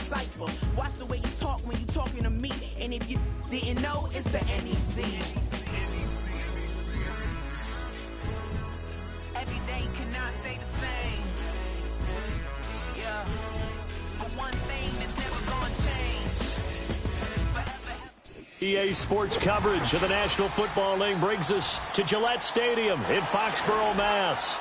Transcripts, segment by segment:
cipher. Watch the way you talk when you talking to me. And if you didn't know, it's the NEC. Every day cannot stay the same. Yeah. But one thing that's never gonna change. Forever. EA Sports coverage of the National Football League brings us to Gillette Stadium in Foxborough, Mass.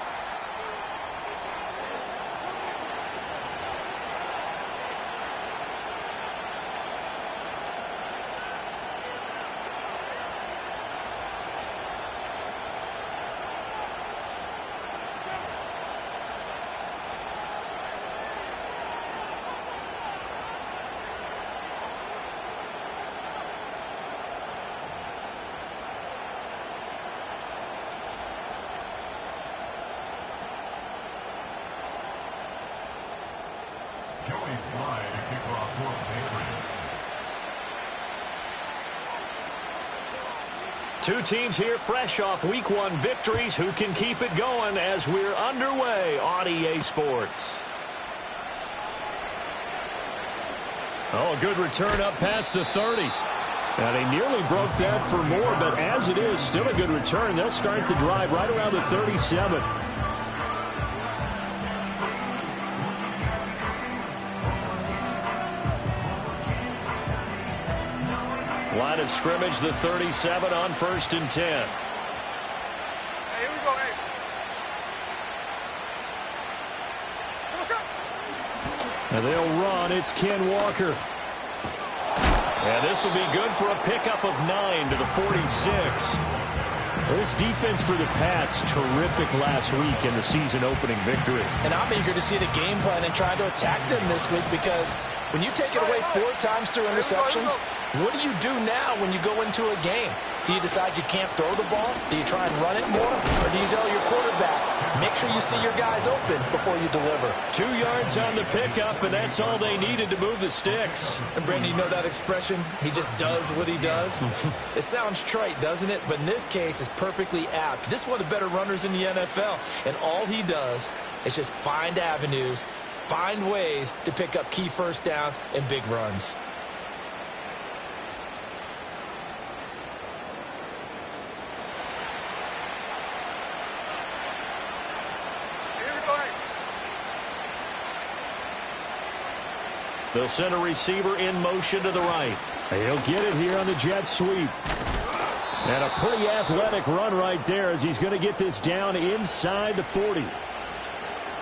Two teams here fresh off Week 1 victories. Who can keep it going as we're underway on EA Sports? Oh, a good return up past the 30. Now, they nearly broke that for more, but as it is, still a good return. They'll start the drive right around the 37. Line of scrimmage, the 37 on 1st and 10. Hey, here we go, hey. Now they'll run. It's Ken Walker. And this will be good for a pickup of 9 to the 46. This defense for the Pats, terrific last week in the season-opening victory. And I'm eager to see the game plan and try to attack them this week, because when you take it away 4 times through interceptions, what do you do now when you go into a game? Do you decide you can't throw the ball? Do you try and run it more? Or do you tell your quarterback, make sure you see your guys open before you deliver? 2 yards on the pickup, and that's all they needed to move the sticks. And Brandon, you know that expression? He just does what he does? It sounds trite, doesn't it? But in this case, it's perfectly apt. This is one of the better runners in the NFL. And all he does is just find avenues, find ways to pick up key first downs and big runs. They'll send a receiver in motion to the right. He'll get it here on the jet sweep. And a pretty athletic run right there as he's going to get this down inside the 40.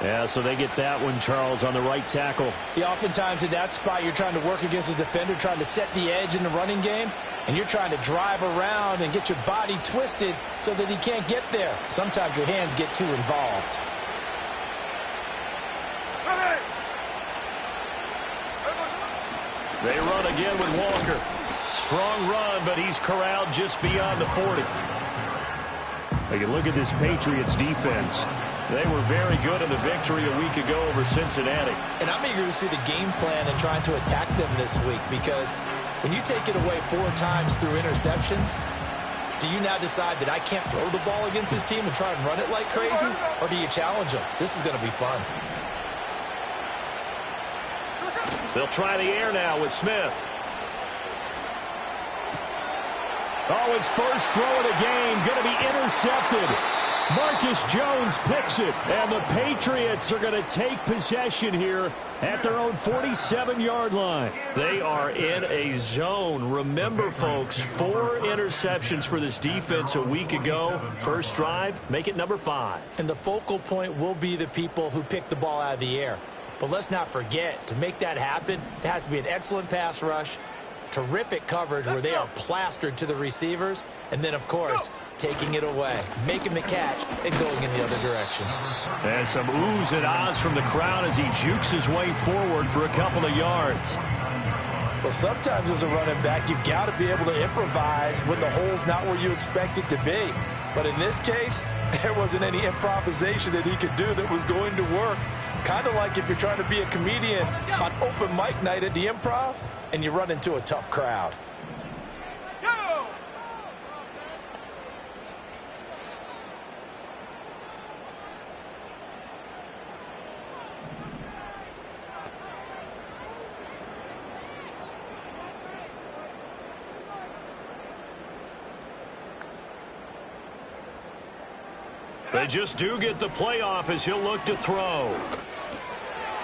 Yeah, so they get that one, Charles, on the right tackle. Yeah, oftentimes in that spot, you're trying to work against a defender, trying to set the edge in the running game, and you're trying to drive around and get your body twisted so that he can't get there. Sometimes your hands get too involved. They run again with Walker. Strong run, but he's corralled just beyond the 40. They can look at this Patriots defense. They were very good in the victory a week ago over Cincinnati. And I'm eager to see the game plan and trying to attack them this week, because when you take it away 4 times through interceptions, do you now decide that I can't throw the ball against this team and try and run it like crazy? Or do you challenge them? This is going to be fun. They'll try the air now with Smith. Oh, his first throw of the game going to be intercepted. Marcus Jones picks it, and the Patriots are going to take possession here at their own 47-yard line. They are in a zone. Remember, folks, 4 interceptions for this defense a week ago. First drive, make it number 5. And the focal point will be the people who pick the ball out of the air. But let's not forget, to make that happen, it has to be an excellent pass rush, terrific coverage where they are plastered to the receivers, and then, of course, taking it away, making the catch, and going in the other direction. And some oohs and ahs from the crowd as he jukes his way forward for a couple of yards. Well, sometimes as a running back, you've got to be able to improvise when the hole's not where you expect it to be. But in this case, there wasn't any improvisation that he could do that was going to work. Kind of like if you're trying to be a comedian on open mic night at the Improv and you run into a tough crowd. They just do get the playoff as he'll look to throw.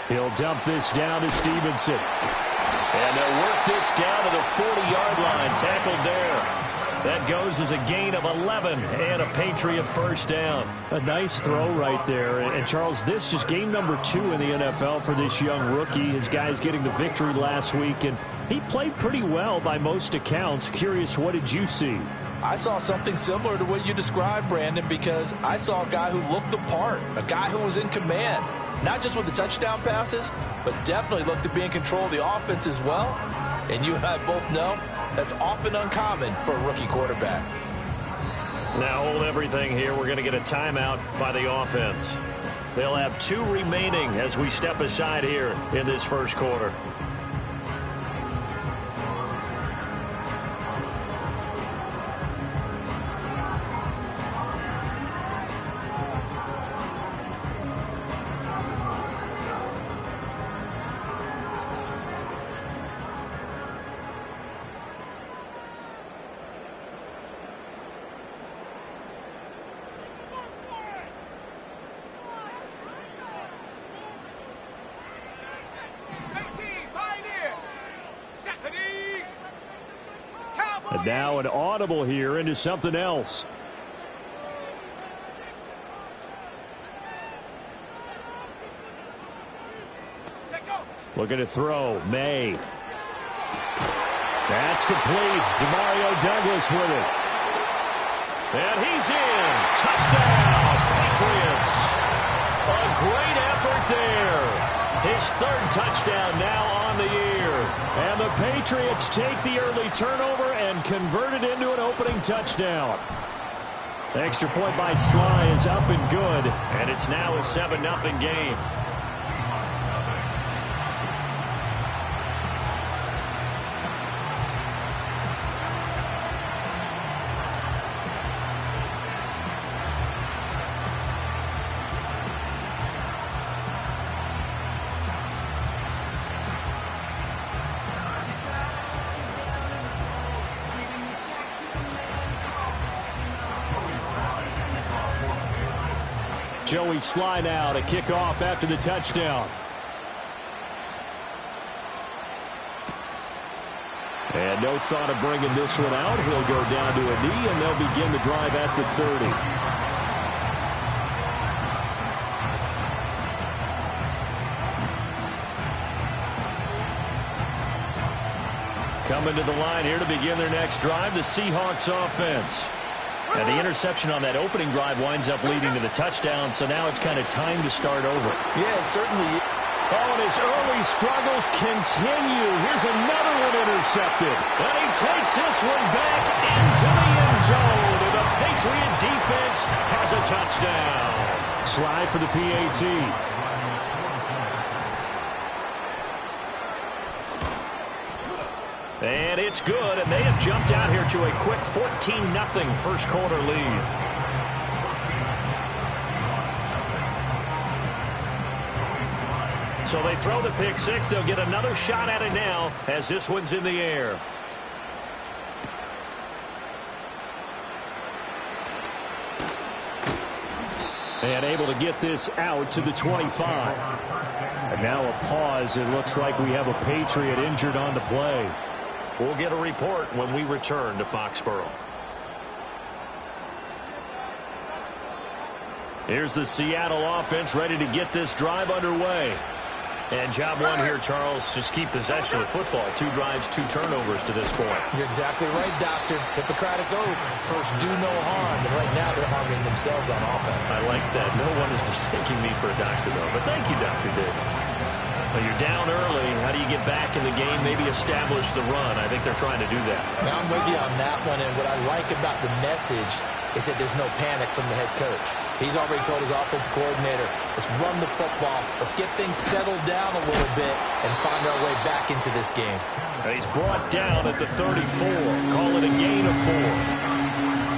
He'll dump this down to Stevenson. And they'll work this down to the 40-yard line. Tackled there. That goes as a gain of 11 and a Patriot first down. A nice throw right there. And Charles, this is game number 2 in the NFL for this young rookie. His guys getting the victory last week, and he played pretty well by most accounts. Curious, what did you see? I saw something similar to what you described, Brandon, because I saw a guy who looked the part, a guy who was in command, not just with the touchdown passes, but definitely looked to be in control of the offense as well. And you and I both know that's often uncommon for a rookie quarterback. Now hold everything here. We're going to get a timeout by the offense. They'll have 2 remaining as we step aside here in this first quarter. And now an audible here into something else. Looking to throw. May. That's complete. Demario Douglas with it. And he's in. Touchdown, Patriots. A great effort there. His 3rd touchdown now on the year. And the Patriots take the early turnover and convert it into an opening touchdown. The extra point by Sly is up and good. And it's now a 7-0 game. Joey Sly now to kick off after the touchdown. And no thought of bringing this one out. He'll go down to a knee, and they'll begin the drive at the 30. Coming to the line here to begin their next drive, the Seahawks offense. And the interception on that opening drive winds up leading to the touchdown, so now it's kind of time to start over. Yeah, certainly. Oh, and his early struggles continue. Here's another one intercepted. And he takes this one back into the end zone. And the Patriot defense has a touchdown. Slide for the PAT. And it's good, and they have jumped out here to a quick 14-0 first quarter lead. So they throw the pick six. They'll get another shot at it now as this one's in the air. And able to get this out to the 25. And now a pause. It looks like we have a Patriot injured on the play. We'll get a report when we return to Foxborough. Here's the Seattle offense ready to get this drive underway. And job one here, Charles, just keep possession of the football. 2 drives, 2 turnovers to this point. You're exactly right, Doctor. Hippocratic oath. First, do no harm. And right now, they're harming themselves on offense. I like that. No one is mistaking me for a doctor, though. But thank you, Dr. Davis. Well, you're down early. How do you get back in the game, maybe establish the run? I think they're trying to do that. Now, I'm with you on that one. And what I like about the message is that there's no panic from the head coach. He's already told his offensive coordinator, let's run the football, let's get things settled down a little bit and find our way back into this game. And he's brought down at the 34. Call it a gain of 4.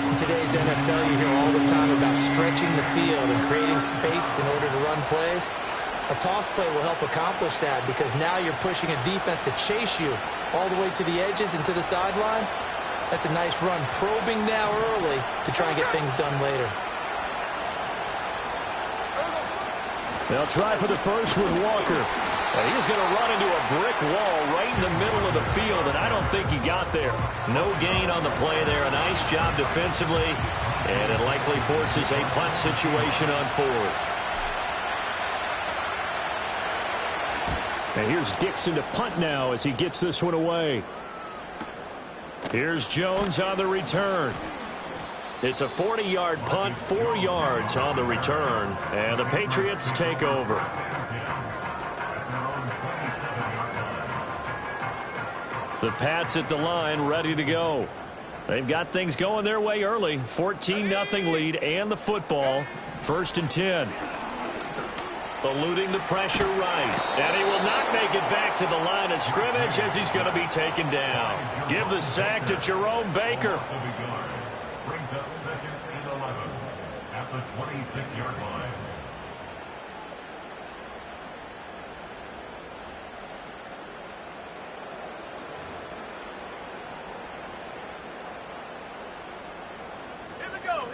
In today's NFL, you hear all the time about stretching the field and creating space in order to run plays. A toss play will help accomplish that because now you're pushing a defense to chase you all the way to the edges and to the sideline. That's a nice run, probing now early to try and get things done later. They'll try for the first with Walker. And he's going to run into a brick wall right in the middle of the field, and I don't think he got there. No gain on the play there. A nice job defensively, and it likely forces a punt situation on fourth. And here's Dixon to punt now as he gets this one away. Here's Jones on the return. It's a 40-yard punt, 4 yards on the return, and the Patriots take over. The Pats at the line, ready to go. They've got things going their way early. 14-0 lead and the football. 1st and 10. Eluding the pressure right. And he will not make it back to the line of scrimmage as he's going to be taken down. Give the sack to Jerome Baker. Brings up 2nd and 11 at the 26-yard line.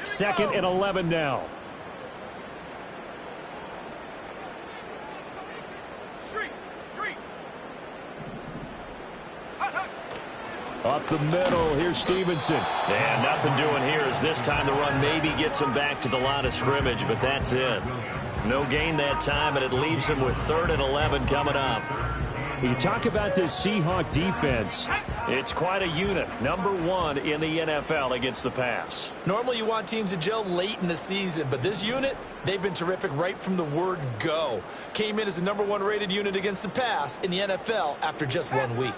Second and 11 now. Up the middle, here's Stevenson. And nothing doing here as this time the run maybe gets him back to the line of scrimmage, but that's it. No gain that time, and it leaves him with 3rd and 11 coming up. You talk about this Seahawk defense. It's quite a unit. Number 1 in the NFL against the pass. Normally you want teams to gel late in the season, but this unit, they've been terrific right from the word go. Came in as the number 1 rated unit against the pass in the NFL after just 1 week.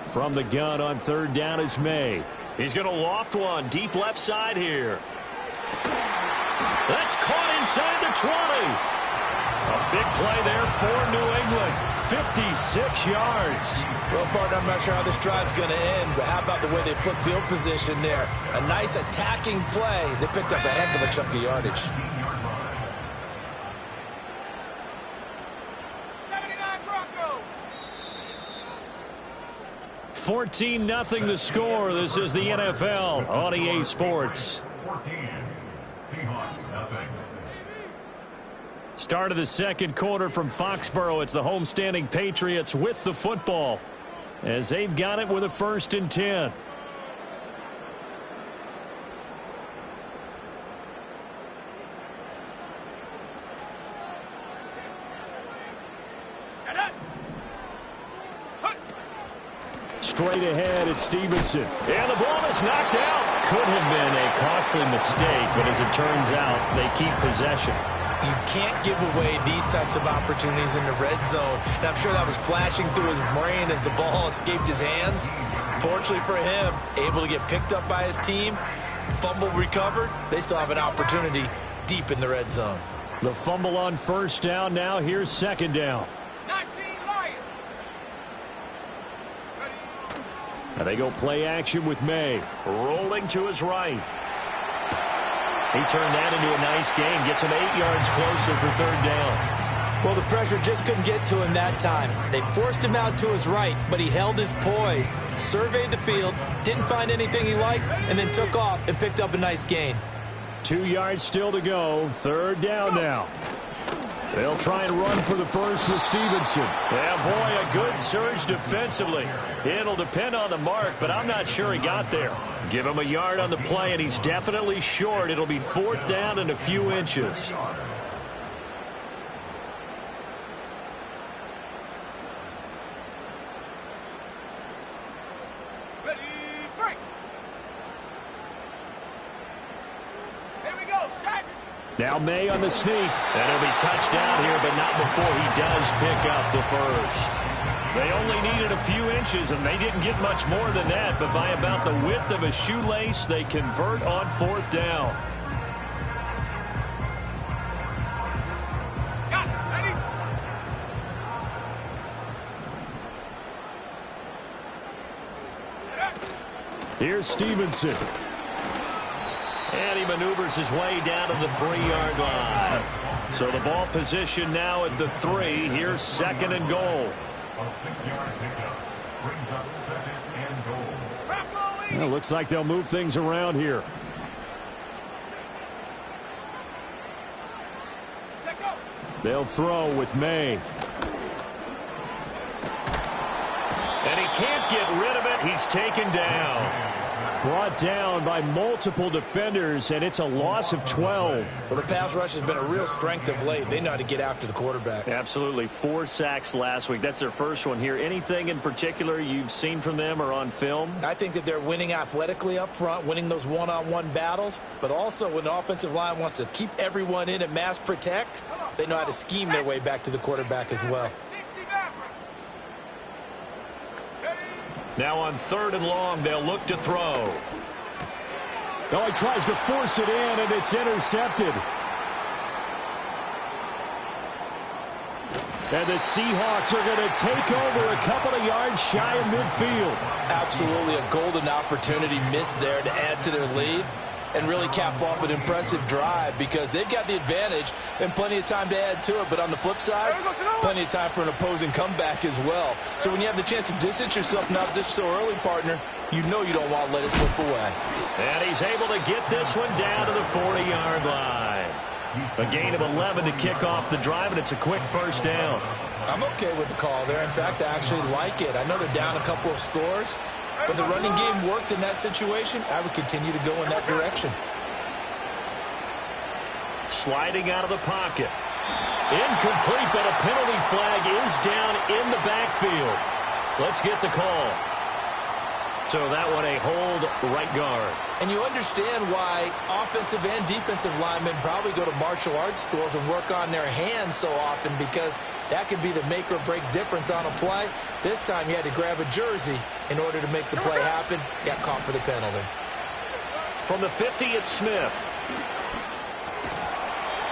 From the gun on 3rd down is May. He's going to loft one deep left side here. That's caught inside the 20. A big play there for New England. 56 yards. Well, partner, I'm not sure how this drive's going to end, but how about the way they flip field position there? A nice attacking play. They picked up a heck of a chunk of yardage. 14-0 the score. This is the NFL on EA Sports. 14. Seahawks, nothing. Start of the second quarter from Foxborough. It's the homestanding Patriots with the football as they've got it with a 1st and 10. Straight ahead, it's Stevenson. And the ball is knocked out. Could have been a costly mistake, but as it turns out, they keep possession. You can't give away these types of opportunities in the red zone. And I'm sure that was flashing through his brain as the ball escaped his hands. Fortunately for him, able to get picked up by his team, fumble recovered. They still have an opportunity deep in the red zone. The fumble on 1st down. Now here's 2nd down. 19 Lions. And they go play action with May. Rolling to his right. He turned that into a nice gain. Gets him 8 yards closer for 3rd down. Well, the pressure just couldn't get to him that time. They forced him out to his right, but he held his poise, surveyed the field, didn't find anything he liked, and then took off and picked up a nice gain. 2 yards still to go. 3rd down now. They'll try and run for the first with Stevenson. Yeah, boy, a good surge defensively. It'll depend on the mark, but I'm not sure he got there. Give him a yard on the play, and he's definitely short. It'll be 4th down and a few inches. Ready, break. Here we go, set. Now May on the sneak. And he'll be touchdown here, but not before he does pick up the first. They only needed a few inches, and they didn't get much more than that, but by about the width of a shoelace, they convert on 4th down. Got it, ready? Here's Stevenson. And he maneuvers his way down to the 3-yard line. So the ball position now at the 3. Here's 2nd and goal. A 6-yard pickup brings up 2nd and goal. Well, looks like they'll move things around here. They'll throw with May. And he can't get rid of it. He's taken down. Brought down by multiple defenders, and it's a loss of 12. Well, the pass rush has been a real strength of late. They know how to get after the quarterback. Absolutely. 4 sacks last week. That's their first one here. Anything in particular you've seen from them or on film? I think that they're winning athletically up front, winning those one-on-one battles, but also when the offensive line wants to keep everyone in and mass protect, they know how to scheme their way back to the quarterback as well. Now on 3rd and long, they'll look to throw. Oh, he tries to force it in, and it's intercepted. And the Seahawks are going to take over a couple of yards shy of midfield. Absolutely a golden opportunity missed there to add to their lead and really cap off an impressive drive because they've got the advantage and plenty of time to add to it. But on the flip side, plenty of time for an opposing comeback as well. So when you have the chance to distance yourself from opposition so early, partner, you know you don't want to let it slip away. And he's able to get this one down to the 40-yard line. A gain of 11 to kick off the drive, and it's a quick first down. I'm okay with the call there. In fact, I actually like it. I know they're down a couple of scores, but the running game worked in that situation. I would continue to go in that direction. Sliding out of the pocket. Incomplete, but a penalty flag is down in the backfield. Let's get the call. So that one a hold right guard. And you understand why offensive and defensive linemen probably go to martial arts schools and work on their hands so often because that can be the make or break difference on a play. This time you had to grab a jersey in order to make the play happen. Got caught for the penalty. From the 50, it's Smith.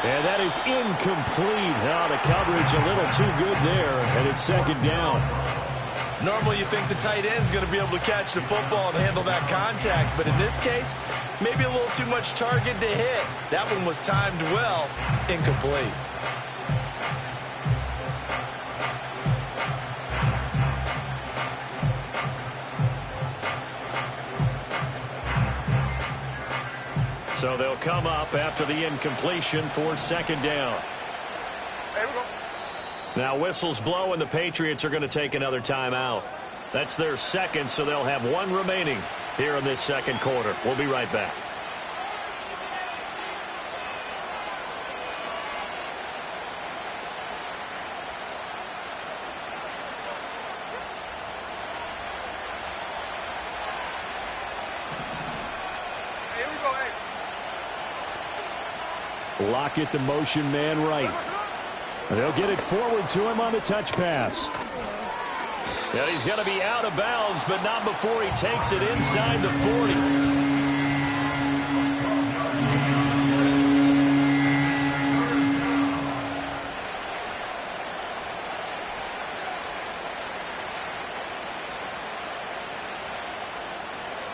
And that is incomplete. Oh, the coverage a little too good there, and it's 2nd down. Normally you think the tight end's going to be able to catch the football and handle that contact, but in this case, maybe a little too much target to hit. That one was timed well, incomplete. So they'll come up after the incompletion for 2nd down. There we go. Now whistles blow, and the Patriots are going to take another timeout. That's their second, so they'll have one remaining here in this 2nd quarter. We'll be right back. Here we go, hey. Lockett, the motion man right. They'll get it forward to him on the touch pass. Yeah, he's going to be out of bounds, but not before he takes it inside the 40.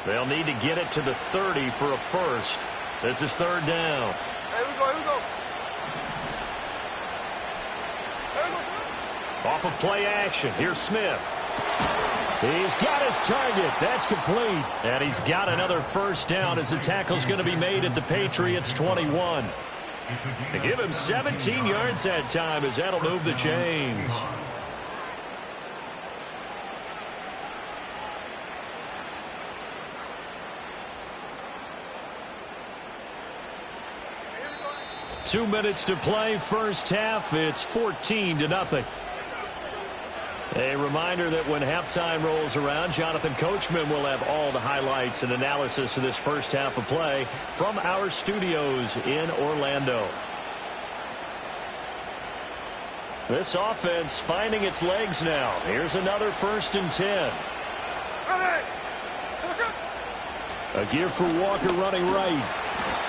They'll need to get it to the 30 for a first. This is 3rd down. Here we go, here we go. Off of play action, here's Smith. He's got his target. That's complete. And he's got another first down as the tackle's going to be made at the Patriots 21. They give him 17 yards that time as that'll move the chains. Two minutes to play, first half. It's 14-0. A reminder that when halftime rolls around, Jonathan Coachman will have all the highlights and analysis of this first half of play from our studios in Orlando. This offense finding its legs now. Here's another 1st and 10. A gear for Walker running right.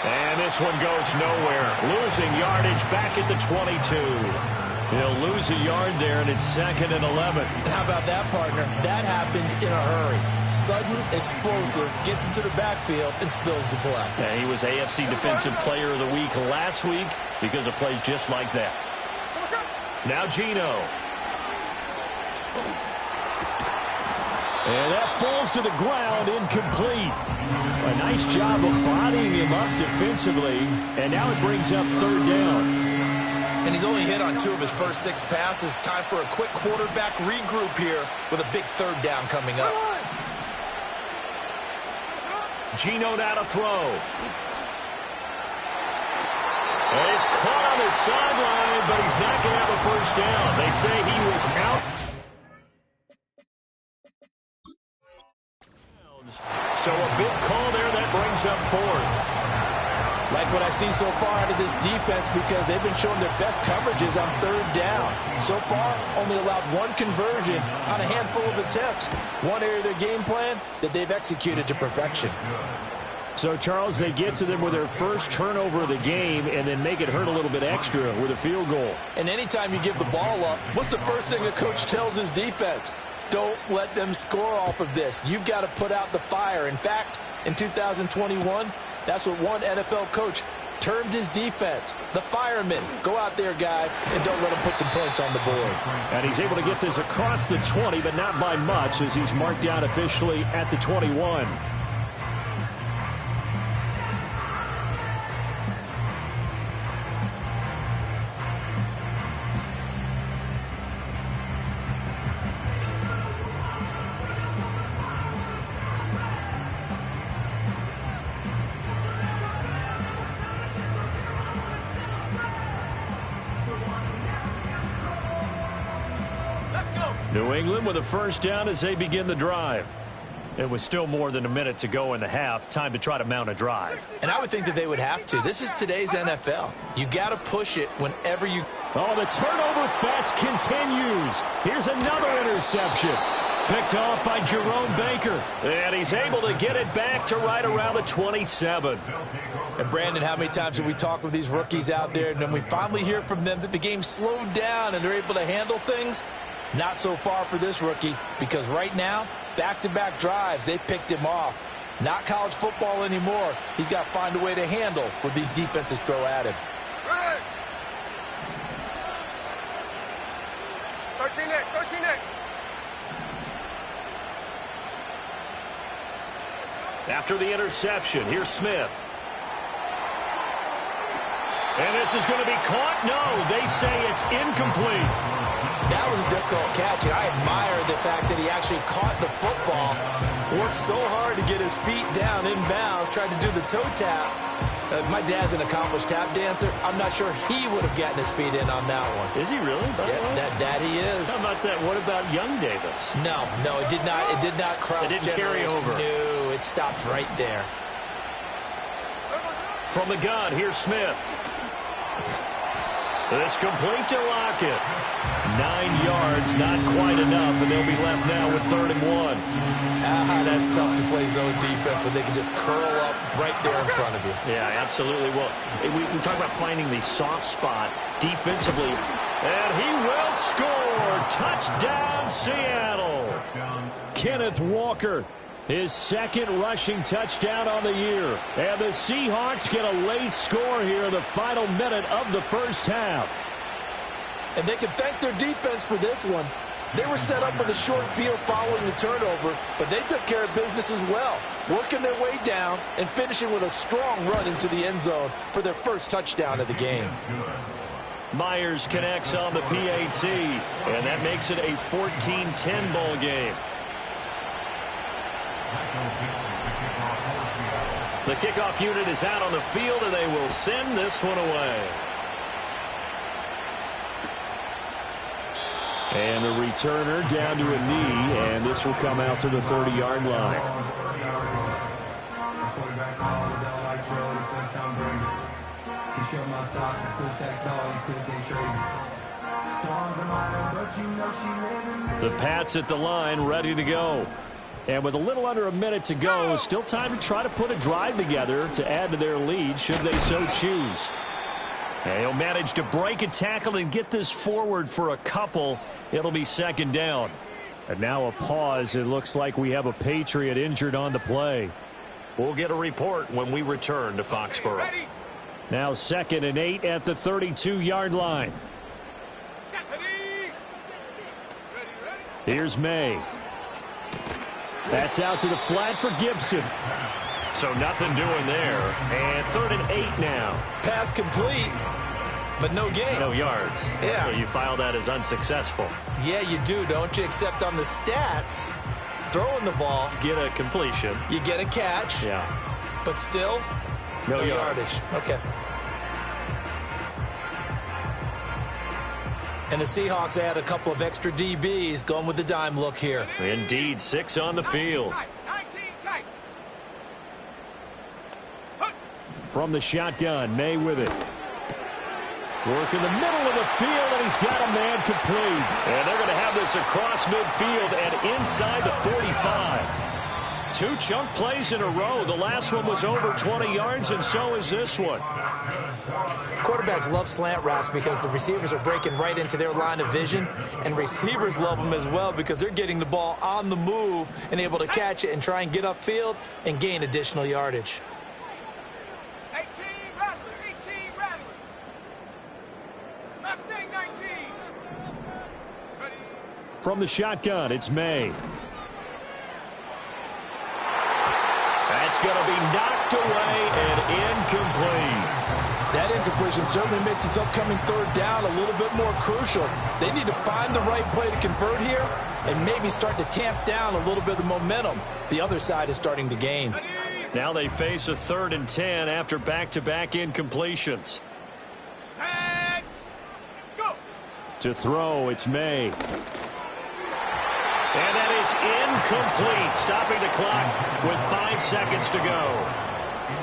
And this one goes nowhere. Losing yardage back at the 22. He'll lose a yard there, and it's 2nd and 11. How about that, partner? That happened in a hurry. Sudden, explosive, gets into the backfield, and spills the play. And he was AFC Defensive Player of the Week last week because of plays just like that. Now Geno. And that falls to the ground, incomplete. A nice job of bodying him up defensively, and now it brings up 3rd down. And he's only hit on 2 of his first 6 passes. Time for a quick quarterback regroup here with a big 3rd down coming up. Geno now to throw. And he's caught on the sideline, but he's not going to have a first down. They say he was out. So a big call there that brings up 4th. Like what I see so far out of this defense, because they've been showing their best coverages on 3rd down. So far, only allowed 1 conversion on a handful of attempts. One area of their game plan that they've executed to perfection. So, Charles, they get to them with their first turnover of the game and then make it hurt a little bit extra with a field goal. And anytime you give the ball up, what's the first thing a coach tells his defense? Don't let them score off of this. You've got to put out the fire. In fact, in 2021, that's what one NFL coach termed his defense, the firemen. Go out there, guys, and don't let them put some points on the board. And he's able to get this across the 20, but not by much, as he's marked down officially at the 21. New England with a first down as they begin the drive. It was still more than a minute to go in the half. Time to try to mount a drive. And I would think that they would have to. This is today's NFL. You got to push it whenever you... Oh, the turnover fest continues. Here's another interception. Picked off by Jerome Baker. And he's able to get it back to right around the 27. And Brandon, how many times have we talked with these rookies out there, and then we finally hear from them that the game slowed down and they're able to handle things? Not so far for this rookie, because right now, back-to-back drives, they picked him off. Not college football anymore. He's got to find a way to handle what these defenses throw at him. 13 next. After the interception, here's Smith. And this is going to be caught? No, they say it's incomplete. That was a difficult catch, and I admire the fact that he actually caught the football, worked so hard to get his feet down inbounds, tried to do the toe tap. My dad's an accomplished tap dancer. I'm not sure he would have gotten his feet in on that one. Is he really? Yeah, that he is. How about that? What about young Davis? No, it did not. It did not cross. It didn't carry over. No, it stopped right there. From the gun, here's Smith. It's complete to Lockett. 9 yards, not quite enough, and they'll be left now with 3rd and 1. That's tough to play zone defense when they can just curl up right there in front of you. Yeah, absolutely. Well, we talk about finding the soft spot defensively, and he will score. Touchdown, Seattle. Kenneth Walker, his 2nd rushing touchdown on the year. And the Seahawks get a late score here in the final minute of the first half. And they can thank their defense for this one. They were set up with a short field following the turnover, but they took care of business as well, working their way down and finishing with a strong run into the end zone for their first touchdown of the game. Myers connects on the PAT, and that makes it a 14-10 ball game. The kickoff unit is out on the field, and they will send this one away. And the returner down to a knee, and this will come out to the 30-yard line. The Pats at the line, ready to go. And with a little under a minute to go, still time to try to put a drive together to add to their lead, should they so choose. And he'll manage to break a tackle and get this forward for a couple. It'll be 2nd down. And now a pause. It looks like we have a Patriot injured on the play. We'll get a report when we return to Foxborough. Now 2nd and 8 at the 32-yard line. Here's May. That's out to the flat for Gibson. So nothing doing there. And 3rd and 8 now. Pass complete. but no gain. No yards. Yeah. So you file that as unsuccessful. Yeah, you do, don't you? Except on the stats, throwing the ball, Get a completion. you get a catch, Yeah. but still No yardage. Okay. And the Seahawks add a couple of extra DBs going with the dime look here. Indeed, 6 on the field. 19 tight. From the shotgun, May with it. Work in the middle of the field, and he's got a man complete. And they're going to have this across midfield and inside the 45. 2 chunk plays in a row. The last one was over 20 yards, and so is this one. Quarterbacks love slant routes because the receivers are breaking right into their line of vision, and receivers love them as well because they're getting the ball on the move and able to catch it and try and get upfield and gain additional yardage. 18 Rattler. 18 Rattler. Mustang 19. Ready. From the shotgun, it's May. That's going to be knocked away and incomplete. That incompletion certainly makes this upcoming third down a little bit more crucial. They need to find the right play to convert here and maybe start to tamp down a little bit of the momentum the other side is starting to gain. Now they face a 3rd and 10 after back-to-back incompletions. Set. Go. To throw, it's May. And that is incomplete, stopping the clock with 5 seconds to go.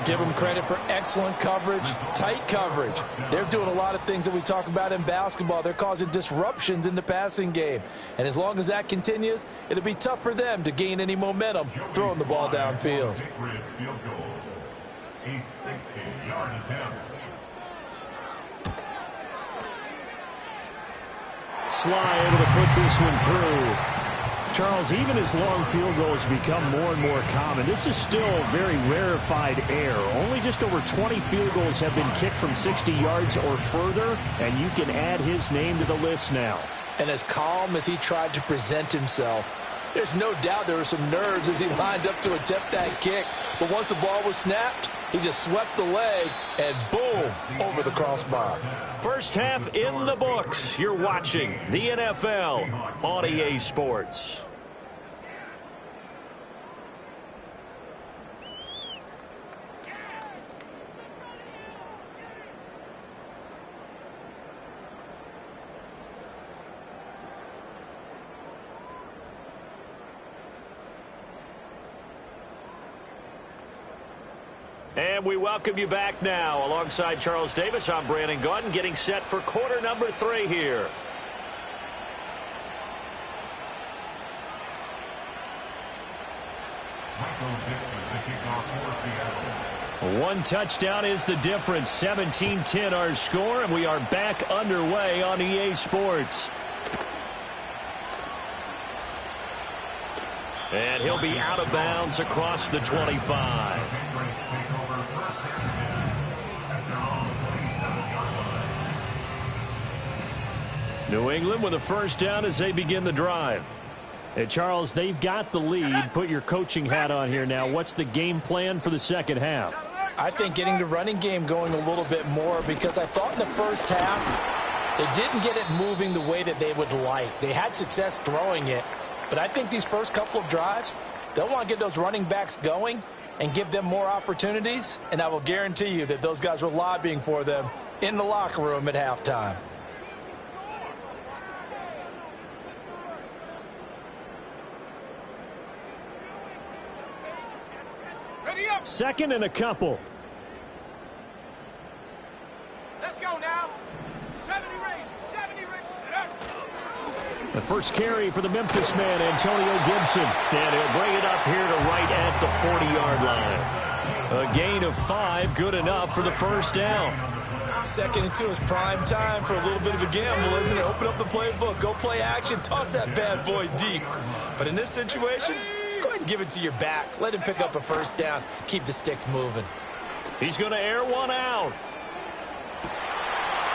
Give them credit for excellent coverage, tight coverage. They're doing a lot of things that we talk about in basketball. They're causing disruptions in the passing game. And as long as that continues, it'll be tough for them to gain any momentum throwing the ball downfield. Patriots field goal. A 60-yard attempt. Sly able to put this one through. Charles, even as long field goals become more and more common, this is still very rarefied air. Only just over 20 field goals have been kicked from 60 yards or further, and you can add his name to the list now. And as calm as he tried to present himself, there's no doubt there were some nerves as he lined up to attempt that kick. But once the ball was snapped, he just swept the leg and boom, over the crossbar. First half in the books. You're watching the NFL on EA Sports. And we welcome you back now. Alongside Charles Davis, I'm Brandon Gaudin, getting set for quarter number 3 here. Michael Dixon, the kickoff for Seattle. 1 touchdown is the difference. 17-10 our score, and we are back underway on EA Sports. And he'll be out of bounds across the 25. New England with a first down as they begin the drive. Hey, Charles, they've got the lead. Put your coaching hat on here now. What's the game plan for the second half? I think getting the running game going a little bit more because I thought in the first half they didn't get it moving the way that they would like. They had success throwing it, but I think these first couple of drives, they'll want to get those running backs going and give them more opportunities, and I will guarantee you that those guys were lobbying for them in the locker room at halftime. Ready up. Second and a couple. Let's go now. 70 range. 70 range. The first carry for the Memphis man, Antonio Gibson. And he'll bring it up here to right at the 40-yard line. A gain of 5, good enough for the first down. 2nd and 2 is prime time for a little bit of a gamble, isn't it? Open up the playbook, go play action, toss that bad boy deep. But in this situation, go ahead and give it to your back. Let him pick up a first down. Keep the sticks moving. He's going to air one out.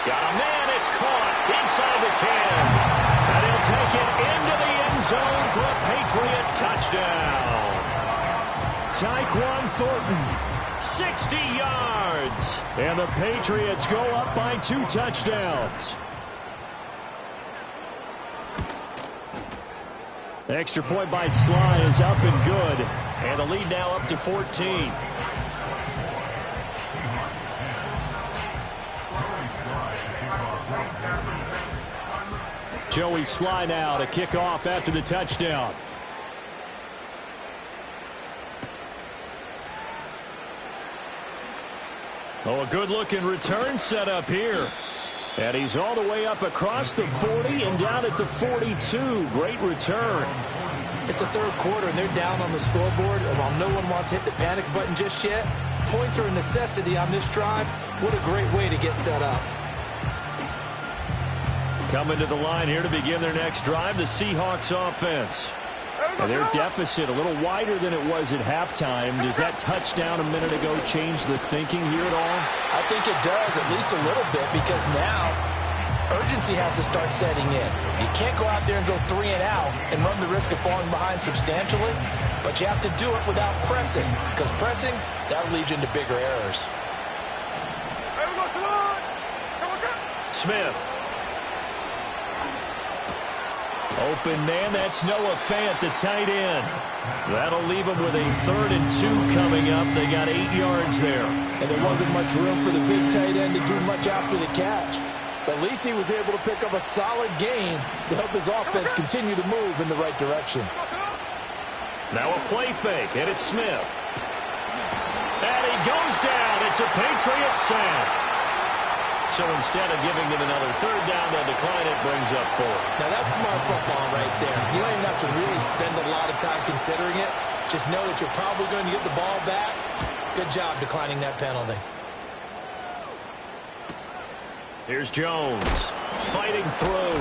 Got a man, it's caught inside the 10. And he'll take it into the end zone for a Patriot touchdown. Tyquan Thornton 60 yards. And the Patriots go up by 2 touchdowns. The extra point by Sly is up and good. And the lead now up to 14. Joey Sly now to kick off after the touchdown. Oh, a good-looking return set up here. And he's all the way up across the 40 and down at the 42. Great return. It's the third quarter, and they're down on the scoreboard. And while no one wants to hit the panic button just yet, points are a necessity on this drive. What a great way to get set up. Coming to the line here to begin their next drive, the Seahawks offense. And their deficit a little wider than it was at halftime. Does that touchdown a minute ago change the thinking here at all? I think it does, at least a little bit, because now urgency has to start setting in. You can't go out there and go 3 and out and run the risk of falling behind substantially, but you have to do it without pressing, because pressing, that will lead you into bigger errors. Smith. Open man, that's Noah Fant, the tight end. That'll leave them with a 3rd and 2 coming up. They got 8 yards there. And there wasn't much room for the big tight end to do much after the catch. But at least he was able to pick up a solid gain to help his offense continue to move in the right direction. Now a play fake, and it's Smith. And he goes down. It's a Patriot sack. So instead of giving them another 3rd down, they'll decline it, brings up 4. Now that's smart football right there. You don't even have to really spend a lot of time considering it. Just know that you're probably going to get the ball back. Good job declining that penalty. Here's Jones fighting through.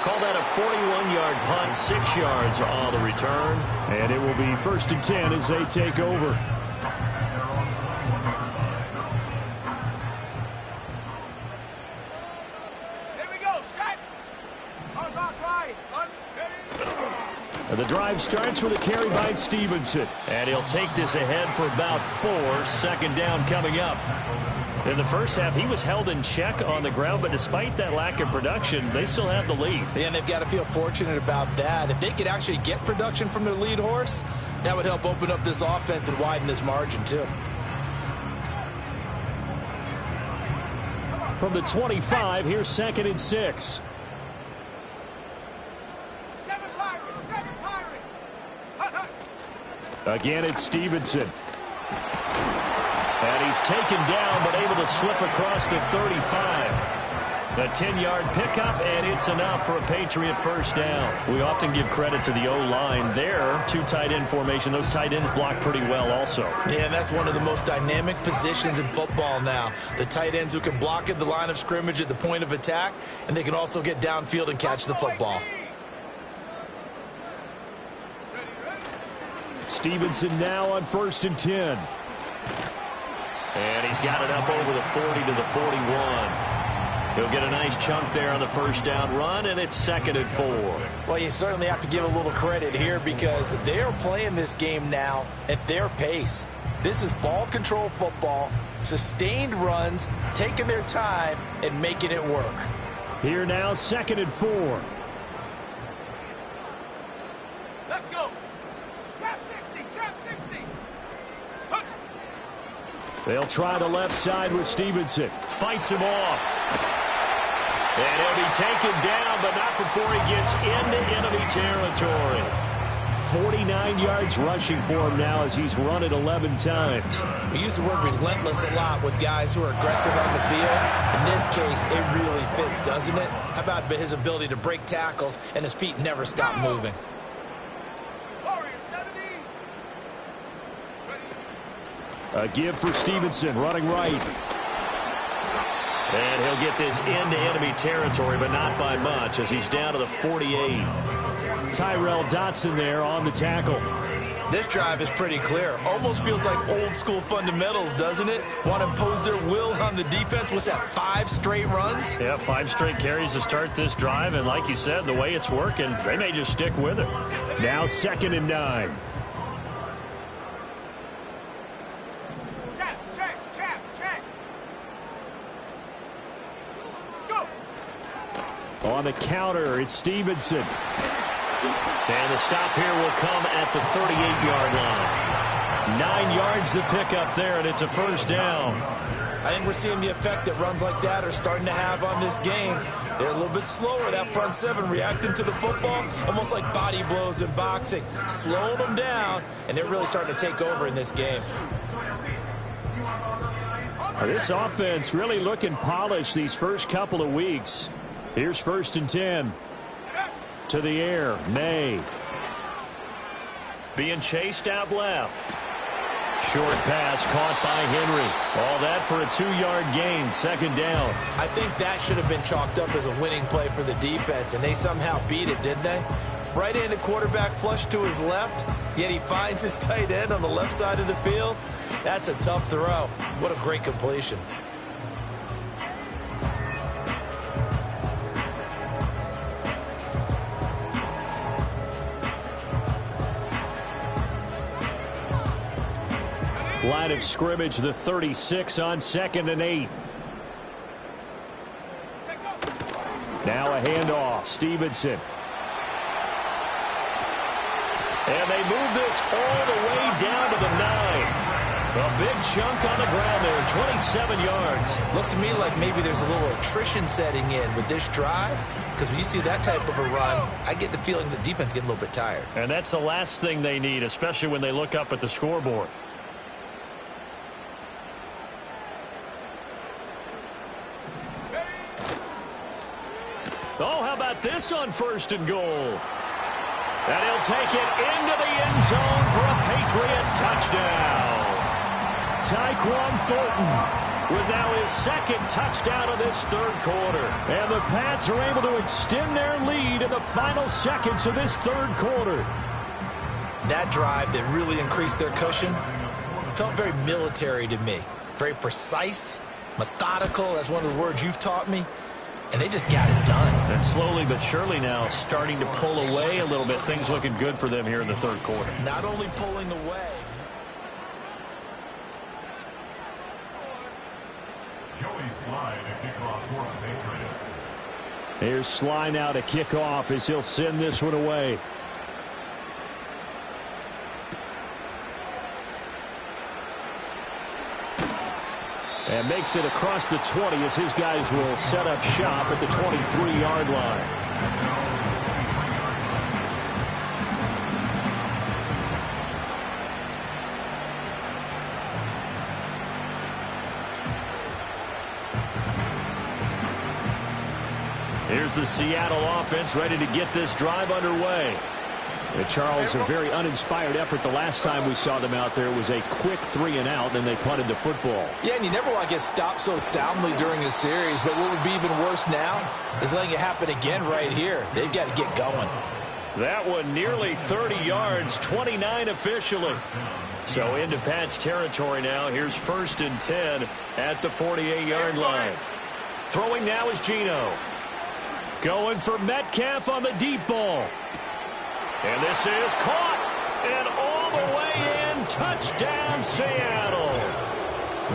Call that a 41-yard punt, 6 yards on the return. And it will be 1st and 10 as they take over. The drive starts with a carry by Stevenson. And he'll take this ahead for about 4. 2nd down coming up. In the first half, he was held in check on the ground, but despite that lack of production, they still have the lead. And they've got to feel fortunate about that. If they could actually get production from their lead horse, that would help open up this offense and widen this margin, too. From the 25, here's 2nd and 6. Again, it's Stevenson. And he's taken down, but able to slip across the 35. A 10-yard pickup, and it's enough for a Patriot 1st down. We often give credit to the O-line there. 2 tight end formation. Those tight ends block pretty well also. Yeah, and that's one of the most dynamic positions in football now. The tight ends who can block at the line of scrimmage at the point of attack, and they can also get downfield and catch the football. Stevenson now on 1st and 10. And he's got it up over the 40 to the 41. He'll get a nice chunk there on the 1st down run, and it's 2nd and 4. Well, you certainly have to give a little credit here because they are playing this game now at their pace. This is ball control football, sustained runs, taking their time, and making it work. Here now, 2nd and 4. Let's go. Trap 60, trap 60. Hook. They'll try the left side with Stevenson. Fights him off. And he'll be taken down, but not before he gets into enemy territory. 49 yards rushing for him now as he's run it 11 times. We use the word relentless a lot with guys who are aggressive on the field. In this case, it really fits, doesn't it? How about his ability to break tackles and his feet never stop moving? A give for Stevenson, running right. And he'll get this into enemy territory, but not by much as he's down to the 48. Tyrel Dotson there on the tackle. This drive is pretty clear. Almost feels like old school fundamentals, doesn't it? Want to impose their will on the defense. What's that, 5 straight runs? Yeah, 5 straight carries to start this drive. And like you said, the way it's working, they may just stick with it. Now 2nd and 9. On the counter, it's Stevenson. And the stop here will come at the 38-yard line. 9 yards to pick up there, and it's a first down. I think we're seeing the effect that runs like that are starting to have on this game. They're a little bit slower, that front seven, reacting to the football, almost like body blows in boxing, slowing them down, and they're really starting to take over in this game. This offense really looking polished these first couple of weeks. Here's 1st and 10. To the air, May. Being chased out left. Short pass caught by Henry. All that for a 2-yard gain, 2nd down. I think that should have been chalked up as a winning play for the defense, and they somehow beat it, didn't they? Right-handed quarterback flushed to his left, yet he finds his tight end on the left side of the field. That's a tough throw. What a great completion. Line of scrimmage, the 36 on 2nd and 8. Now a handoff, Stevenson. And they move this all the way down to the 9. A big chunk on the ground there, 27 yards. Looks to me like maybe there's a little attrition setting in with this drive, because when you see that type of a run, I get the feeling the defense getting a little bit tired. And that's the last thing they need, especially when they look up at the scoreboard. Oh, how about this on 1st and goal? And he'll take it into the end zone for a Patriot touchdown. Tyquan Thornton with now his 2nd touchdown of this 3rd quarter. And the Pats are able to extend their lead in the final seconds of this 3rd quarter. That drive that really increased their cushion felt very military to me. Very precise, methodical. That's one of the words you've taught me. And they just got it done. And slowly but surely now starting to pull away a little bit. Things looking good for them here in the 3rd quarter. Not only pulling away. Joey Sly to kick off for the Patriots. Here's Sly now to kick off as he'll send this one away. And makes it across the 20 as his guys will set up shop at the 23-yard line. Here's the Seattle offense ready to get this drive underway. Charles, a very uninspired effort the last time we saw them out there. It was a quick 3-and-out, and they punted the football. Yeah, and you never want to get stopped so soundly during a series, but what would be even worse now is letting it happen again right here. They've got to get going. That one nearly 30 yards, 29 officially. So into Pats territory now. Here's 1st and 10 at the 48-yard line. Throwing now is Geno. Going for Metcalf on the deep ball. And this is caught, and all the way in, touchdown Seattle.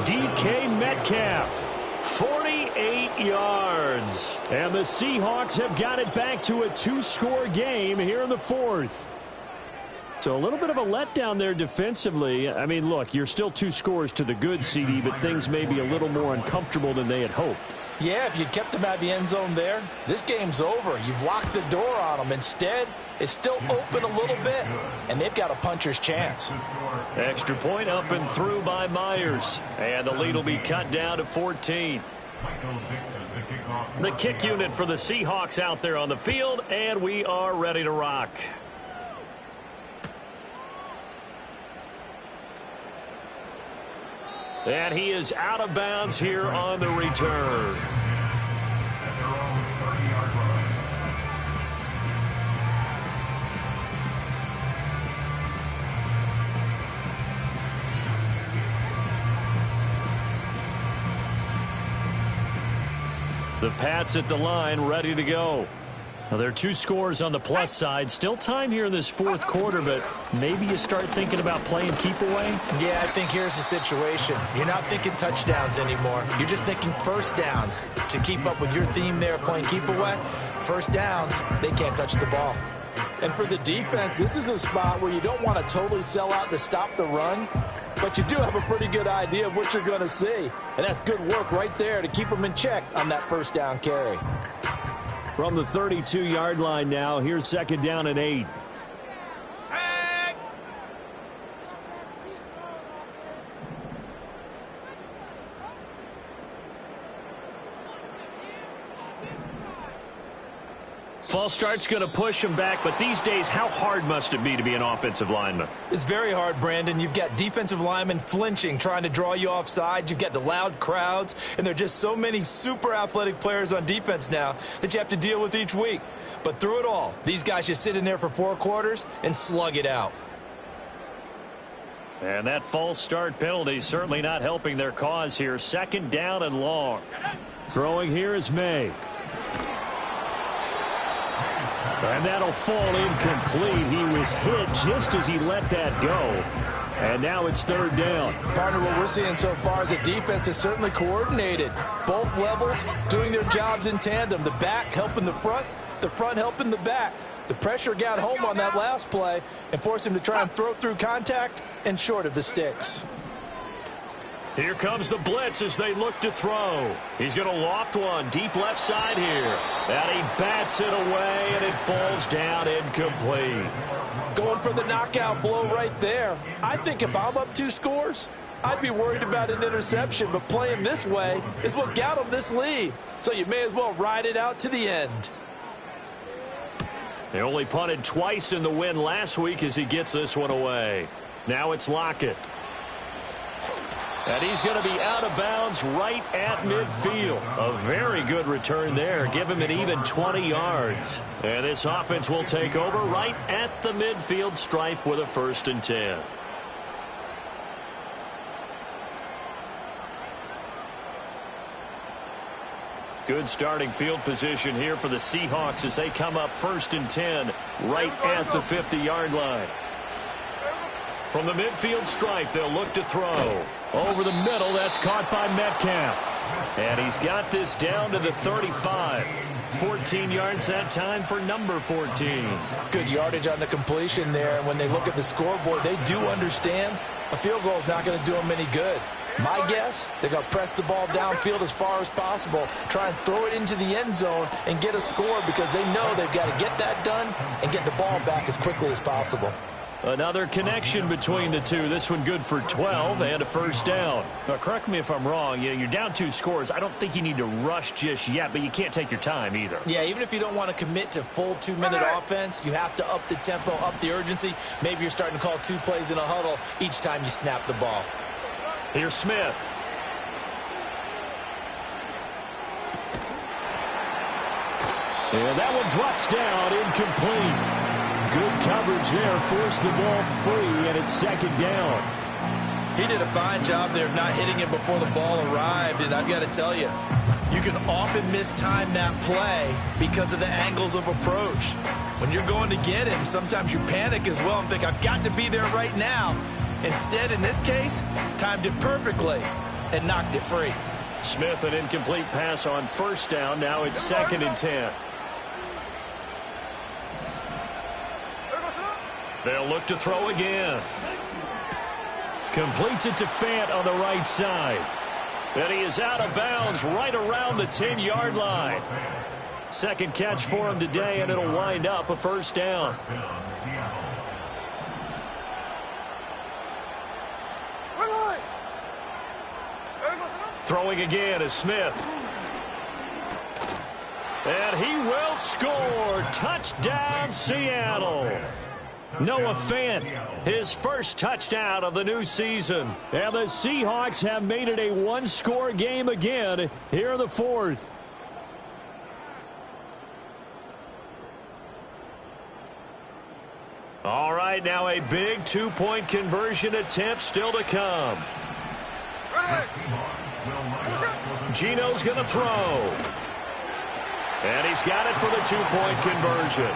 DK Metcalf, 48 yards. And the Seahawks have got it back to a 2-score game here in the 4th. So a little bit of a letdown there defensively. I mean, look, you're still 2 scores to the good, CD, but things may be a little more uncomfortable than they had hoped. Yeah, if you kept them out of the end zone there, this game's over. You've locked the door on them. Instead, it's still open a little bit, and they've got a puncher's chance. Extra point up and through by Myers. And the lead will be cut down to 14. The kick unit for the Seahawks out there on the field, and we are ready to rock. And he is out of bounds here on the return. The Pats at the line, ready to go. Well, there are 2 scores on the plus side. Still time here in this fourth quarter, but maybe you start thinking about playing keep away? Yeah, I think here's the situation. You're not thinking touchdowns anymore. You're just thinking first downs. To keep up with your theme there, playing keep away, first downs, they can't touch the ball. And for the defense, this is a spot where you don't want to totally sell out to stop the run, but you do have a pretty good idea of what you're going to see. And that's good work right there to keep them in check on that first down carry. From the 32-yard line now, here's second down and 8. False start's going to push him back, but these days, how hard must it be to be an offensive lineman? It's very hard, Brandon. You've got defensive linemen flinching, trying to draw you offside. You've got the loud crowds, and there are just so many super athletic players on defense now that you have to deal with each week. But through it all, these guys just sit in there for 4 quarters and slug it out. And that false start penalty certainly not helping their cause here. Second down and long. Throwing here is May. And that'll fall incomplete. He was hit just as he let that go. And now it's third down. Partner, what we're seeing so far is a defense is certainly coordinated. Both levels doing their jobs in tandem. The back helping the front helping the back. The pressure got home on that last play and forced him to try and throw through contact and short of the sticks. Here comes the blitz as they look to throw. He's going to loft one deep left side here. And he bats it away, and it falls down incomplete. Going for the knockout blow right there. I think if I'm up 2 scores, I'd be worried about an interception, but playing this way is what got him this lead. So you may as well ride it out to the end. They only punted twice in the win last week as he gets this one away. Now it's Lockett. And he's going to be out of bounds right at midfield. A very good return there. Give him an even 20 yards. And this offense will take over right at the midfield stripe with a 1st and 10. Good starting field position here for the Seahawks as they come up 1st and 10 right at the 50-yard line. From the midfield stripe, they'll look to throw. Over the middle, that's caught by Metcalf. And he's got this down to the 35. 14 yards that time for number 14. Good yardage on the completion there. And when they look at the scoreboard, they do understand a field goal is not going to do them any good. My guess, they're going to press the ball downfield as far as possible, try and throw it into the end zone and get a score because they know they've got to get that done and get the ball back as quickly as possible. Another connection between the two. This one good for 12 and a 1st down. Now, correct me if I'm wrong. You're down 2 scores. I don't think you need to rush just yet, but you can't take your time either. Yeah, even if you don't want to commit to full 2-minute offense, you have to up the tempo, up the urgency. Maybe you're starting to call 2 plays in a huddle each time you snap the ball. Here's Smith. And that one drops down incomplete. Good coverage there, forced the ball free, and it's 2nd down. He did a fine job there of not hitting it before the ball arrived, and I've got to tell you, you can often mistime that play because of the angles of approach. When you're going to get him, sometimes you panic as well and think, I've got to be there right now. Instead, in this case, timed it perfectly and knocked it free. Smith, an incomplete pass on 1st down. Now it's 2nd and 10. They'll look to throw again. Completes it to Fant on the right side. And he is out of bounds right around the 10-yard line. 2nd catch for him today, and it'll wind up a 1st down. Throwing again is Smith. And he will score. Touchdown, Seattle. Noah Fant, his 1st touchdown of the new season. And the Seahawks have made it a 1-score game again here in the 4th. All right, now a big 2-point conversion attempt still to come. Gino's going to throw. And he's got it for the two-point conversion.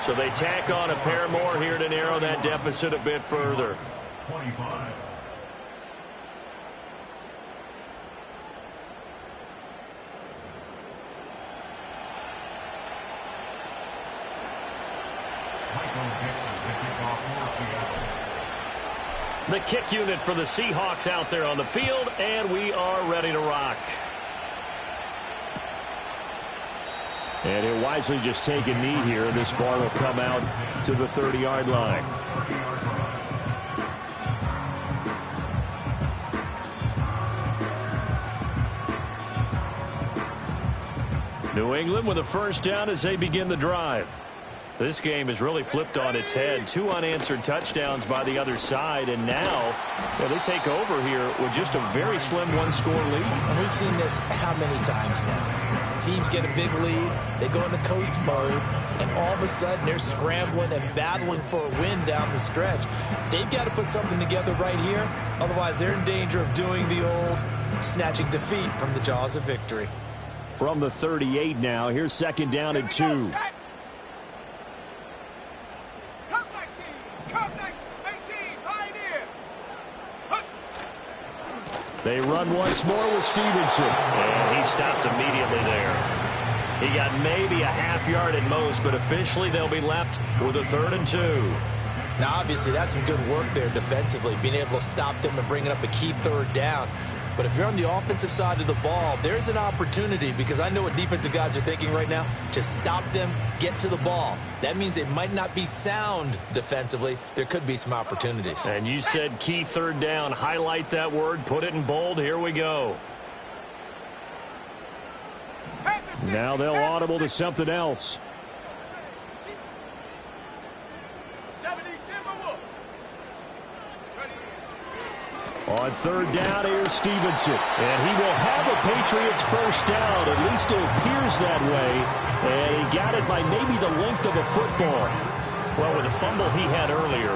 So they tack on a pair more here to narrow that deficit a bit further. 25. The kick unit for the Seahawks out there on the field, and we are ready to rock. And he'll wisely just take a knee here, and this ball will come out to the 30-yard line. New England with a first down as they begin the drive. This game has really flipped on its head. 2 unanswered touchdowns by the other side, and now they take over here with just a very slim one-score lead. And we've seen this how many times now? Teams get a big lead, they go into coast mode, and all of a sudden they're scrambling and battling for a win down the stretch. They've got to put something together right here, otherwise they're in danger of doing the old snatching defeat from the jaws of victory. From the 38 now, here's second down and 2. They run once more with Stevenson. And he stopped immediately there. He got maybe a half yard at most, but officially they'll be left with a 3rd and 2. Now, obviously, that's some good work there defensively, being able to stop them and bringing up a key 3rd down. But if you're on the offensive side of the ball, there's an opportunity, because I know what defensive guys are thinking right now, to stop them, get to the ball. That means they might not be sound defensively. There could be some opportunities. And you said key 3rd down. Highlight that word. Put it in bold. Here we go. Now they'll audible to something else. On 3rd down, here's Stevenson. And he will have a Patriots first down. At least it appears that way. And he got it by maybe the length of a football. Well, with the fumble he had earlier,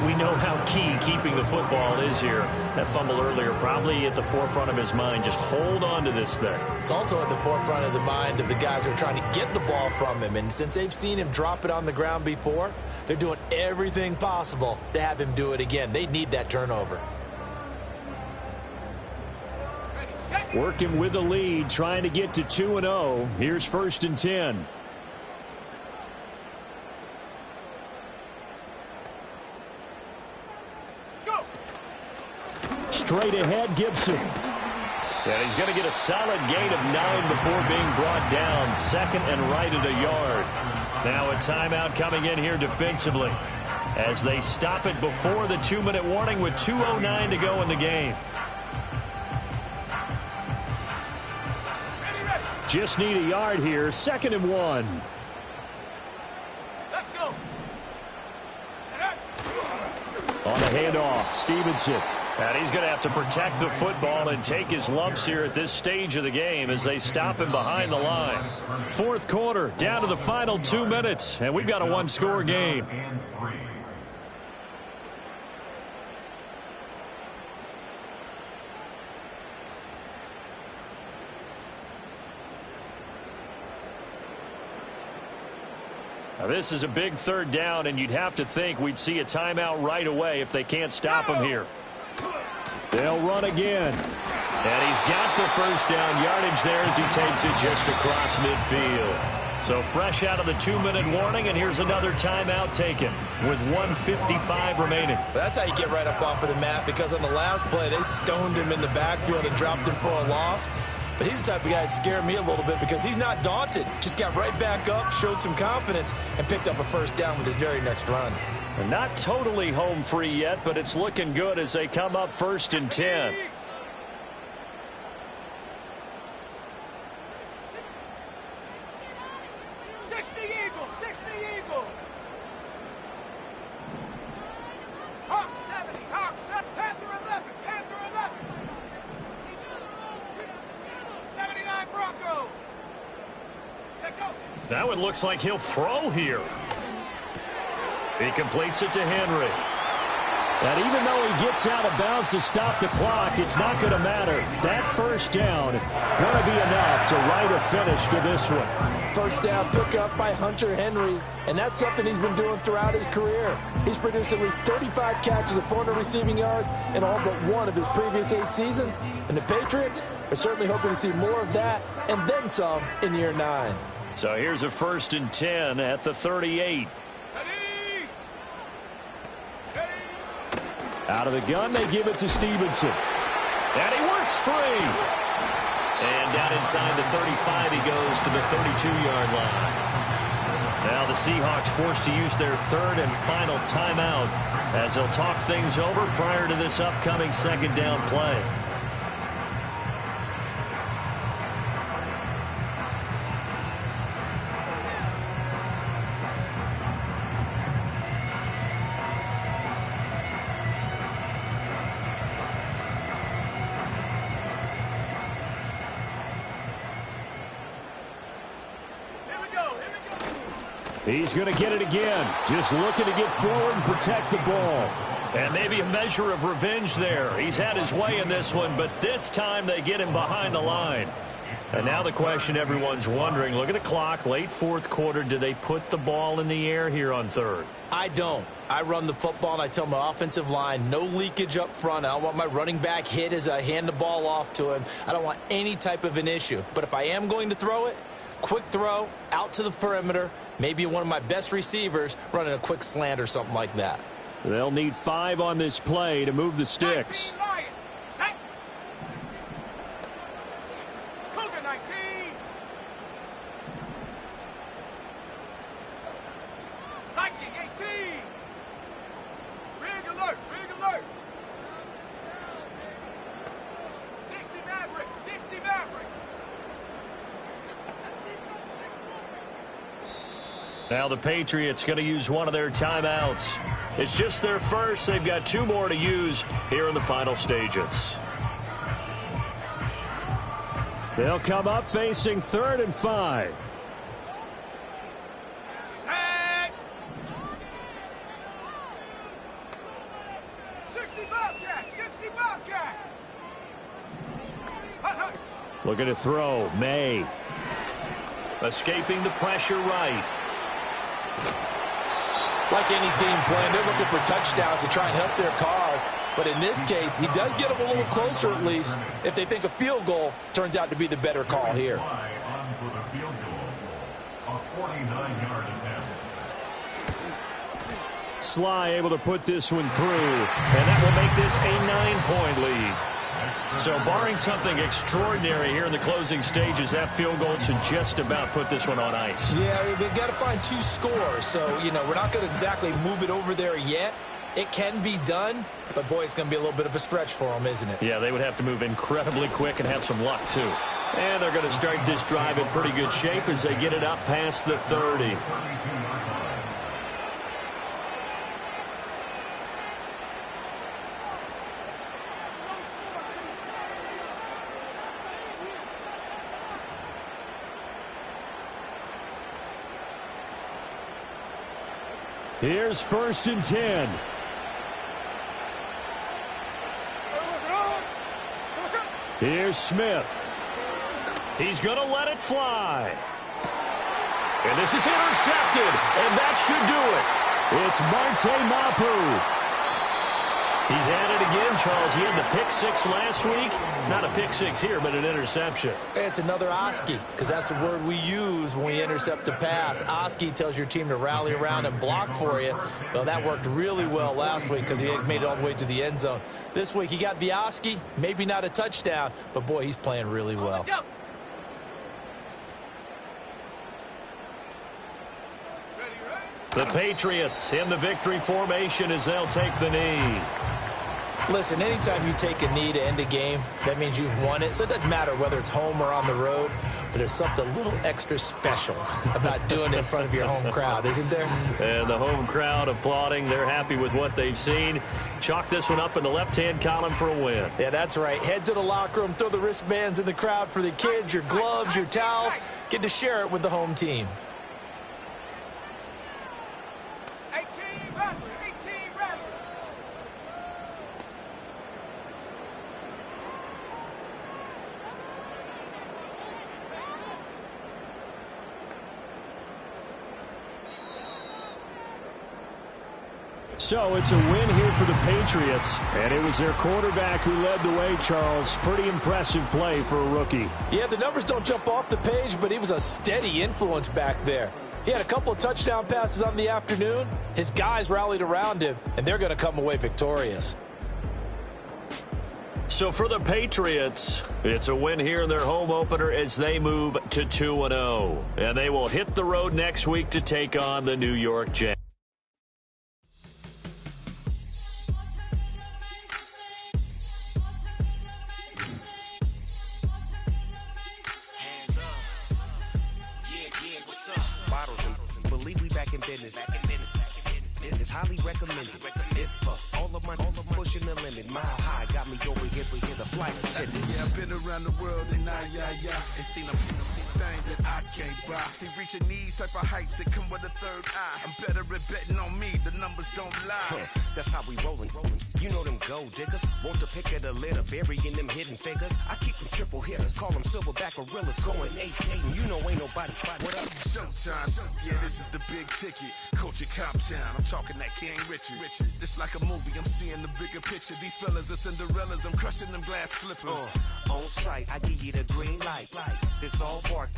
we know how key keeping the football is here. That fumble earlier probably at the forefront of his mind. Just hold on to this thing. It's also at the forefront of the mind of the guys who are trying to get the ball from him. And since they've seen him drop it on the ground before, they're doing everything possible to have him do it again. They need that turnover. Working with the lead, trying to get to 2-0. Here's 1st and 10. Go. Straight ahead, Gibson. And he's going to get a solid gain of 9 before being brought down. 2nd and right at a yard. Now a timeout coming in here defensively as they stop it before the 2-minute warning with 2:09 to go in the game. Just need a yard here. 2nd and 1. Let's go. On the handoff, Stevenson. And he's going to have to protect the football and take his lumps here at this stage of the game as they stop him behind the line. 4th quarter, down to the final 2 minutes, and we've got a one-score game. Now, this is a big 3rd down, and you'd have to think we'd see a timeout right away if they can't stop him here. They'll run again. And he's got the first down yardage there as he takes it just across midfield. So fresh out of the 2-minute warning, and here's another timeout taken with 1:55 remaining. That's how you get right up off of the mat, because on the last play, they stoned him in the backfield and dropped him for a loss. But he's the type of guy that scared me a little bit because he's not daunted. Just got right back up, showed some confidence, and picked up a first down with his very next run. And not totally home free yet, but it's looking good as they come up 1st and 10. Hawk 70, Hawk 7, Panther 11, Panther 11. 79 Bronco. Now it looks like he'll throw here. He completes it to Henry. And even though he gets out of bounds to stop the clock, it's not going to matter. That first down going to be enough to write a finish to this one. First down pickup by Hunter Henry, and that's something he's been doing throughout his career. He's produced at least 35 catches of 400 receiving yards in all but one of his previous 8 seasons, and the Patriots are certainly hoping to see more of that and then some in year 9. So here's a 1st and 10 at the 38. Out of the gun, they give it to Stevenson. And he works free. And down inside the 35, he goes to the 32-yard line. Now the Seahawks forced to use their 3rd and final timeout as they'll talk things over prior to this upcoming 2nd down play. He's going to get it again. Just looking to get forward and protect the ball. And maybe a measure of revenge there. He's had his way in this one, but this time they get him behind the line. And now the question everyone's wondering, look at the clock, late 4th quarter. Do they put the ball in the air here on 3rd? I don't. I run the football, and I tell my offensive line, no leakage up front. I don't want my running back hit as I hand the ball off to him. I don't want any type of an issue. But if I am going to throw it, quick throw, out to the perimeter, maybe one of my best receivers running a quick slant or something like that. They'll need 5 on this play to move the sticks. 19, set. Cougar 19. Viking 18. Rig alert, rig alert. 60 Maverick, 60 Maverick. Now the Patriots going to use one of their timeouts. It's just their first. They've got 2 more to use here in the final stages. They'll come up facing 3rd and 5. Set. 65 cat, 65 cat. Looking to throw. May. Escaping the pressure right. Like any team playing, they're looking for touchdowns to try and help their cause. But in this case, he does get them a little closer at least if they think a field goal turns out to be the better call here. On for the field goal. A 49-yard attempt. Sly able to put this one through. And that will make this a 9-point lead. So barring something extraordinary here in the closing stages, that field goal should just about put this one on ice. Yeah, we've got to find 2 scores. So, we're not going to exactly move it over there yet. It can be done, but, boy, it's going to be a little bit of a stretch for them, isn't it? Yeah, they would have to move incredibly quick and have some luck, too. And they're going to start this drive in pretty good shape as they get it up past the 30. Here's 1st and 10. Here's Smith. He's going to let it fly. And this is intercepted, and that should do it. It's Marte Mapu. He's at it again, Charles. He had the pick 6 last week. Not a pick 6 here, but an interception. It's another Oski, because that's the word we use when we intercept a pass. Oski tells your team to rally around and block for you. Well, that worked really well last week because he made it all the way to the end zone. This week he got the Oski, maybe not a touchdown, but, boy, he's playing really well. The Patriots in the victory formation as they'll take the knee. Listen, anytime you take a knee to end a game, that means you've won it. So it doesn't matter whether it's home or on the road, but there's something a little extra special about doing it in front of your home crowd, isn't there? And the home crowd applauding. They're happy with what they've seen. Chalk this one up in the left-hand column for a win. Yeah, that's right. Head to the locker room, throw the wristbands in the crowd for the kids, your gloves, your towels. Get to share it with the home team. So it's a win here for the Patriots, and it was their quarterback who led the way, Charles. Pretty impressive play for a rookie. Yeah, the numbers don't jump off the page, but he was a steady influence back there. He had a couple of touchdown passes on the afternoon. His guys rallied around him, and they're going to come away victorious. So for the Patriots, it's a win here in their home opener as they move to 2-0. And they will hit the road next week to take on the New York Jets. It's highly recommended. It's for all of my pushing the limit. Mile high got me over here, but here's the flight attendant. Yeah, I've been around the world and ain't seen a thing that I can't buy. See, reaching these type of heights that come with a third eye. I'm better at betting on me. The numbers don't lie. That's how we rollin'. You know them gold diggers. Want to pick at a litter, burying them hidden figures. I keep them triple hitters. Call them silverback gorillas. Going 8-8, and you know ain't nobody. What up? Showtime. Yeah, this is the big ticket. Culture Cop Town. I'm talking that King Richard. This like a movie. I'm seeing the bigger picture. These fellas are Cinderellas. I'm crushing them glass slippers. On sight, I give you the green light. This all bark.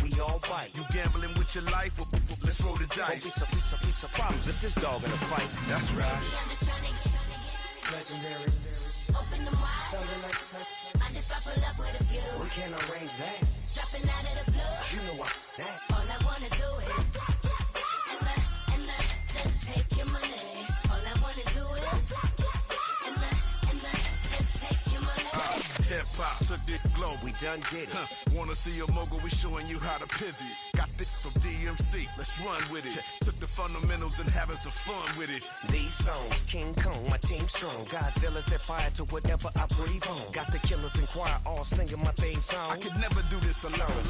We all bite. You gambling with your life? Well, let's roll the dice. Don't be some problems if this dog in a fight. That's right. I'm just trying to get Legendary. open the wide. Something like I just I pull up with a few. we can't arrange that. Dropping out of the blue. You know what? That. All I wanna do is and just take your money. All I wanna do is and just take your money. Hip hop took this globe. We done did it. Wanna see a mogul? We showing you how to pivot. Got this from DMC. Let's run with it. Took the fundamentals and having some fun with it. These songs, King Kong, my team strong. Godzilla set fire to whatever I breathe on. Got the killers in choir all singing my theme song. I could never do this alone.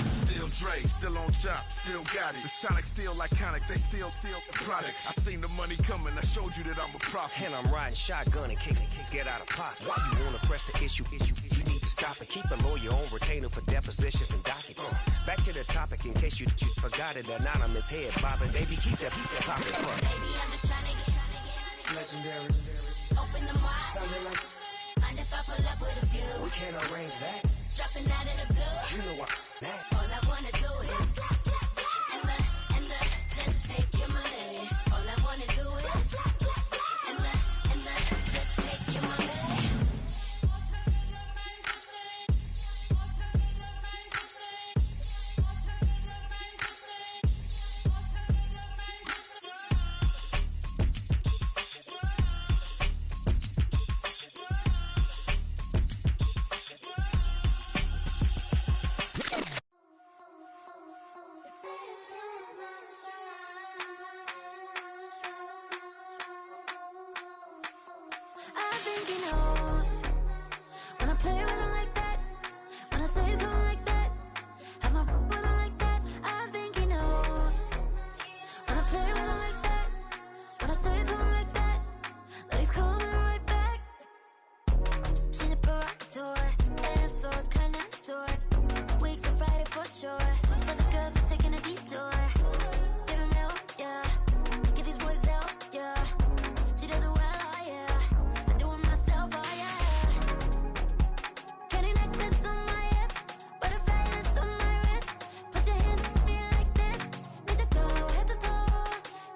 Still Dre, still on top, still got it. The Sonic still iconic, they still the product. I seen the money coming, I showed you that I'm a prophet. And I'm riding shotgun in case get out of pocket. Why you wanna press the issue? You need to stop it. Keep a lawyer on retainer for depositions and dockets. Back to the topic in case you forgot it. Anonymous head bobbing, baby, keep that popping. Baby, I'm just trying to get Legendary. open the wide. Something like I just I pull up with a few. we can't arrange that. Dropping out of the blue. You know what? That. All I wanna do is and just take your money. All I wanna do is and just take your money. I think he knows when I play with him like that, when I say to him like that, have my with him like that. I think he knows when I play with him like that, when I say to him like that, that he's coming right back. She's a provocateur, hands for a connoisseur. Weeks of Friday for sure. Tell the girls we're taking a detour. Give him help, yeah. Give these boys help, yeah. She does it well, oh yeah. I do it myself, oh yeah. Candy necklace on my hips, butterflies on my wrist. Put your hands on me like this. Need to go head to toe.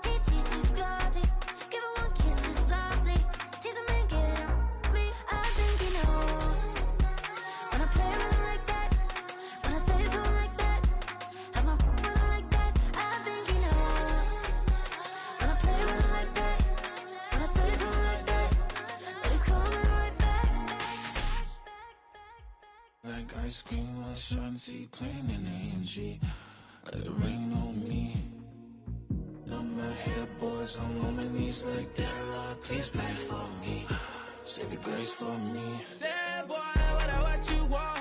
PT, she's glossy. Give her one kiss just softly. Tease him and get him me. I think he knows when I play with him like that, when I say it to him like that, have my with him like that. I think he knows when I play with him like that, when I say it to him like that, that he's coming right back. Like ice cream on Shanty, playing in AMG. Let it rain on me. On my head, boys, I'm on my knees like that. Lord, please pray for me. Save your grace for me. Sad boy, what you want?